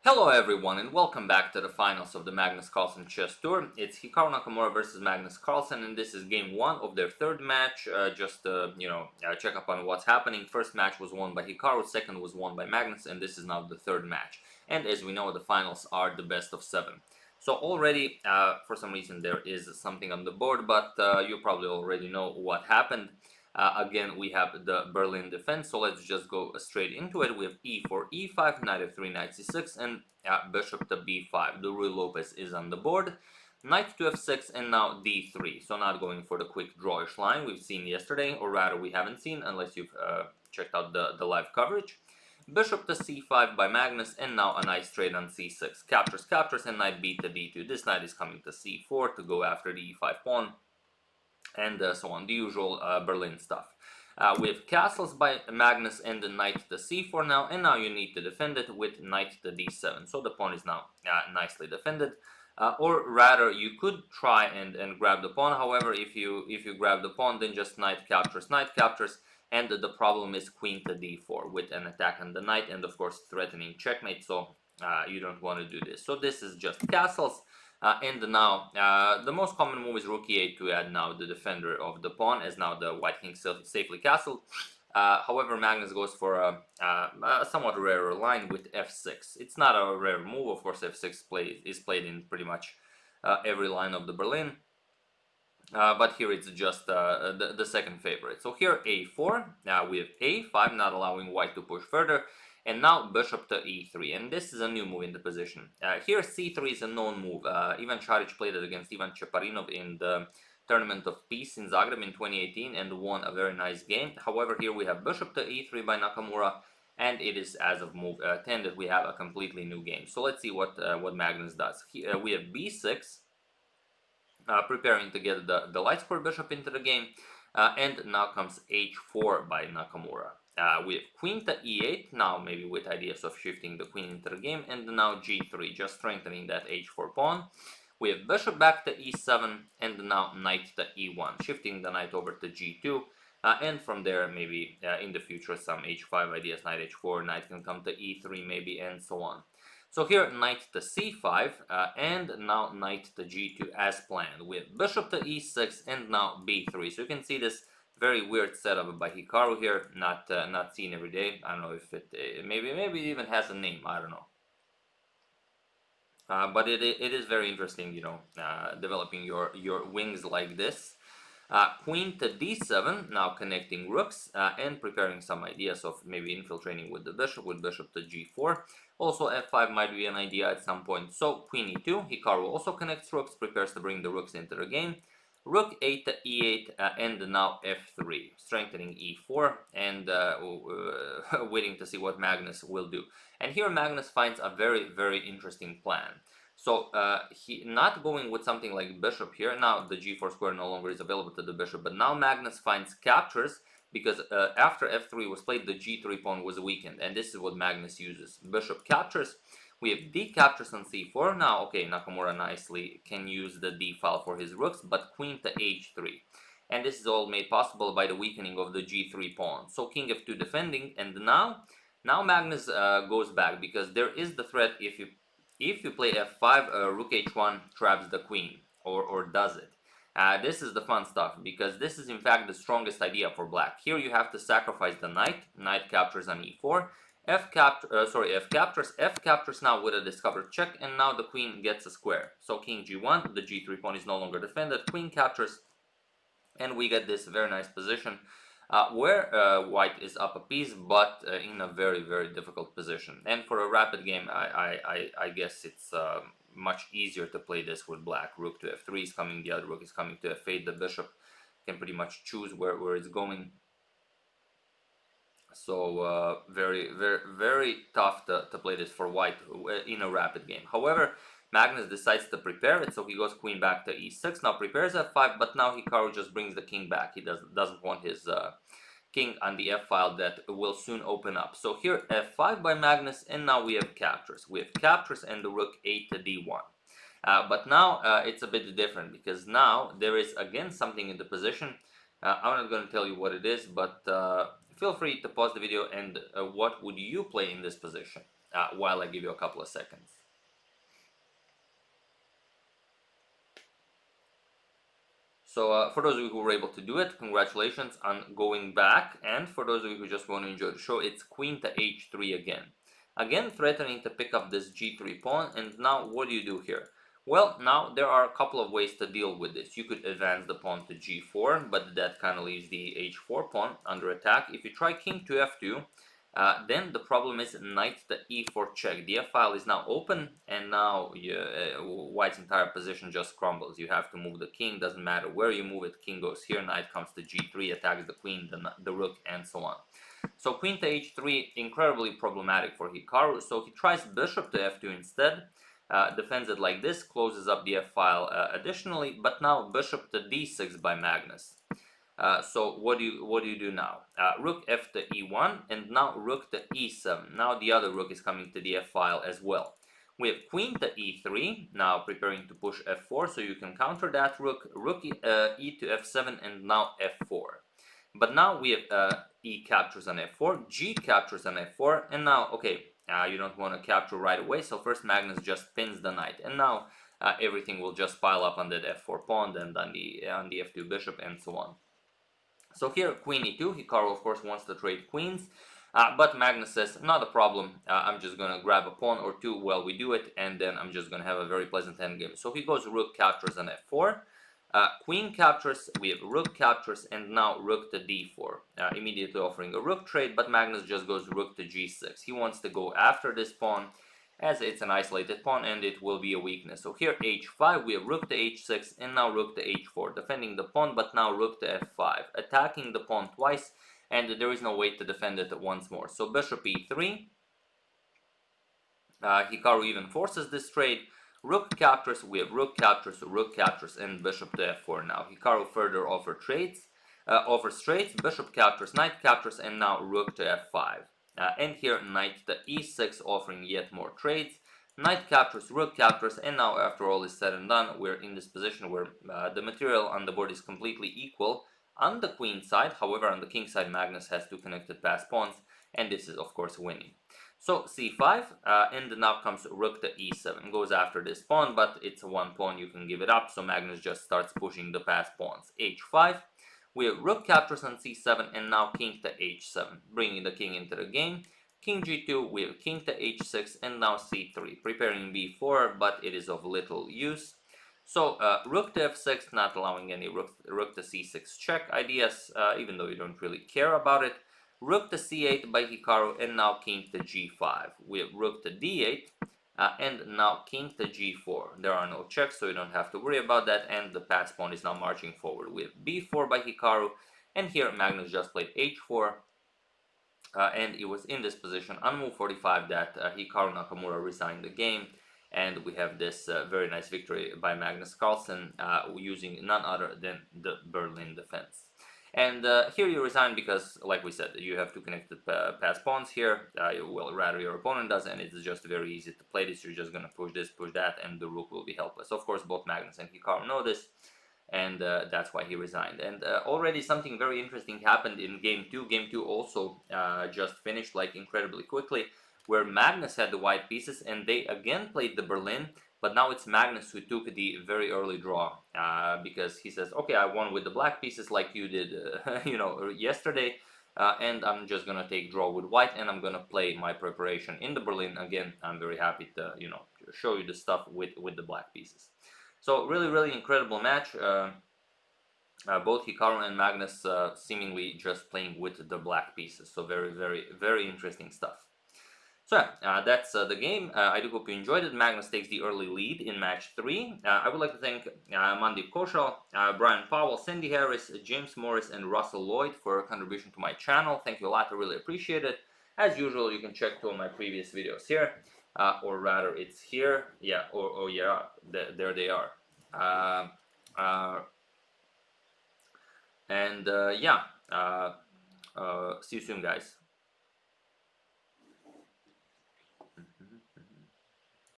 Hello everyone and welcome back to the finals of the Magnus Carlsen Chess Tour. It's Hikaru Nakamura versus Magnus Carlsen, and this is game one of their third match. Just to, check up on what's happening. First match was won by Hikaru, second was won by Magnus, and this is now the third match. And as we know, the finals are the best of 7. So already, for some reason, there is something on the board, but you probably already know what happened. Again, we have the Berlin defense, so let's just go straight into it. We have E4 E5, Knight F3 Knight C6, and Bishop to B5. The Ruy Lopez is on the board. Knight to F6, and now D3. So not going for the quick drawish line we've seen yesterday, or rather we haven't seen unless you've checked out the live coverage. Bishop to C5 by Magnus, and now a nice trade on C6. Captures, captures, and Knight B to D2. This knight is coming to C4 to go after the E5 pawn, and so on, the usual Berlin stuff. We have castles by Magnus and the knight to c4 now, and now you need to defend it with knight to d7. So the pawn is now nicely defended. Or rather, you could try and grab the pawn. However, if you grab the pawn, then just knight captures, and the problem is queen to d4 with an attack on the knight, and of course threatening checkmate. So you don't want to do this. So this is just castles. And now, the most common move is rook e8 to add now the defender of the pawn, as now the white king safely castled. However, Magnus goes for a somewhat rarer line with f6. It's not a rare move, of course. F6 is played in pretty much every line of the Berlin, but here it's just the second favorite. So here a4, now we have a5, not allowing white to push further. And now bishop to e3, and this is a new move in the position. Here c3 is a known move. Ivan Charic played it against Ivan Cheparinov in the Tournament of Peace in Zagreb in 2018 and won a very nice game. However, here we have bishop to e3 by Nakamura, and it is as of move 10 that we have a completely new game. So let's see what Magnus does. Here, we have b6, preparing to get the light square bishop into the game, and now comes h4 by Nakamura. We have queen to e8, now maybe with ideas of shifting the queen into the game, and now g3, just strengthening that h4 pawn. We have bishop back to e7, and now knight to e1, shifting the knight over to g2, and from there maybe in the future some h5 ideas, knight h4, knight can come to e3 maybe, and so on. So here knight to c5, and now knight to g2 as planned, with bishop to e6, and now b3. So you can see this very weird setup by Hikaru here, not seen every day. I don't know if it maybe it even has a name. I don't know, but it is very interesting, developing your wings like this. Queen to d7, now connecting rooks, and preparing some ideas of maybe infiltrating with the bishop, with bishop to g4. Also f5 might be an idea at some point. So queen e2, Hikaru also connects rooks, prepares to bring the rooks into the game. Rook 8 to e8, and now f3, strengthening e4, and waiting to see what Magnus will do. And here Magnus finds a very, very interesting plan. So he not going with something like bishop here. Now the g4 square no longer is available to the bishop, but now Magnus finds captures, because after f3 was played, the g3 pawn was weakened, and this is what Magnus uses. Bishop captures. We have d captures on c4. Now, okay, Nakamura nicely can use the d file for his rooks, but queen to h3. And this is all made possible by the weakening of the g3 pawn. So king f2 defending, and now Magnus goes back, because there is the threat if you play f5, rook h1 traps the queen, or does it. This is the fun stuff, because this is in fact the strongest idea for black. Here you have to sacrifice the knight captures on e4, f captures now with a discovered check, and now the queen gets a square. So king g1, the g3 pawn is no longer defended, queen captures, and we get this very nice position where white is up a piece, but in a very, very difficult position. And for a rapid game, I guess it's much easier to play this with black. Rook to f3 is coming, the other rook is coming to f8, the bishop can pretty much choose where it's going. So very, very, very tough to play this for white in a rapid game. However, Magnus decides to prepare it, so he goes queen back to e6, now prepares f5, but now Hikaru just brings the king back. He doesn't want his king on the f file that will soon open up. So here f5 by Magnus, and now we have captures. We have captures and the rook 8 to d1. But now it's a bit different, because now there is again something in the position. I'm not going to tell you what it is, but feel free to pause the video and what would you play in this position. while I give you a couple of seconds. So for those of you who were able to do it, congratulations on going back, and for those of you who just want to enjoy the show, it's queen to h3 again. Again, threatening to pick up this g3 pawn, and now what do you do here? Well, now there are a couple of ways to deal with this. You could advance the pawn to g4, but that kind of leaves the h4 pawn under attack. If you try king to f2, then the problem is knight to e4 check. The f file is now open, and now white's entire position just crumbles. You have to move the king, doesn't matter where you move it. King goes here, knight comes to g3, attacks the queen, the rook, and so on. So queen to h3, incredibly problematic for Hikaru. So he tries bishop to f2 instead, defends it like this, closes up the f file additionally, but now bishop to d6 by Magnus. So what do you do now? Rook f to e1, and now rook to e7. Now the other rook is coming to the f file as well. We have queen to e3, now preparing to push f4, so you can counter that rook. Rook e to f7, and now f4. But now we have e captures on f4, g captures on f4, and now, okay, you don't want to capture right away, so first Magnus just pins the knight, and now everything will just pile up on that f4 pawn, then on the f2 bishop, and so on. So here, queen e2, Hikaru of course wants to trade queens, but Magnus says, not a problem, I'm just going to grab a pawn or two while we do it, and then I'm just going to have a very pleasant endgame. So he goes rook captures on f4, queen captures, we have rook captures, and now rook to d4, immediately offering a rook trade, but Magnus just goes rook to g6. He wants to go after this pawn, as it's an isolated pawn and it will be a weakness. So here h5, we have rook to h6, and now rook to h4, defending the pawn, but now rook to f5, attacking the pawn twice, and there is no way to defend it once more. So bishop e3, Hikaru even forces this trade. Rook captures, we have rook captures, and bishop to f4. Now Hikaru further offers trades, bishop captures, knight captures, and now rook to f5. And here knight to e6, offering yet more trades. Knight captures, rook captures, and now after all is said and done, we're in this position where the material on the board is completely equal on the queen side. However, on the king side, Magnus has two connected passed pawns, and this is of course winning. So c5, and now comes rook to e7, goes after this pawn, but it's a one pawn, you can give it up, so Magnus just starts pushing the passed pawns. h5, we have rook captures on c7, and now king to h7, bringing the king into the game. King g2, we have king to h6, and now c3, preparing b4, but it is of little use. So rook to f6, not allowing any rook to c6 check ideas, even though you don't really care about it. Rook to c8 by Hikaru, and now king to g5. We have rook to d8, and now king to g4. There are no checks, so you don't have to worry about that, and the passed pawn is now marching forward. We have b4 by Hikaru, and here Magnus just played h4, and it was in this position on move 45 that Hikaru Nakamura resigned the game, and we have this very nice victory by Magnus Carlsen, using none other than the Berlin defense. And here you resign because, like we said, you have two connected passed pawns here, well, rather your opponent does, and it's just very easy to play this. You're just going to push this, push that, and the rook will be helpless. Of course, both Magnus and Hikaru know this, and that's why he resigned. And already something very interesting happened in game 2. Game 2 also just finished like incredibly quickly, where Magnus had the white pieces, and they again played the Berlin. But now it's Magnus who took the very early draw, because he says, okay, I won with the black pieces like you did, you know, yesterday, and I'm just going to take draw with white, and I'm going to play my preparation in the Berlin. Again, I'm very happy to, you know, show you the stuff with the black pieces. So really, really incredible match. Both Hikaru and Magnus seemingly just playing with the black pieces. So very, very, very interesting stuff. So yeah, that's the game. I do hope you enjoyed it. Magnus takes the early lead in match 3. I would like to thank Mandip Koshal, Brian Powell, Cindy Harris, James Morris, and Russell Lloyd for a contribution to my channel. Thank you a lot. I really appreciate it. As usual, you can check two of my previous videos here, or rather, it's here. Yeah, or yeah, there they are. Yeah, see you soon, guys.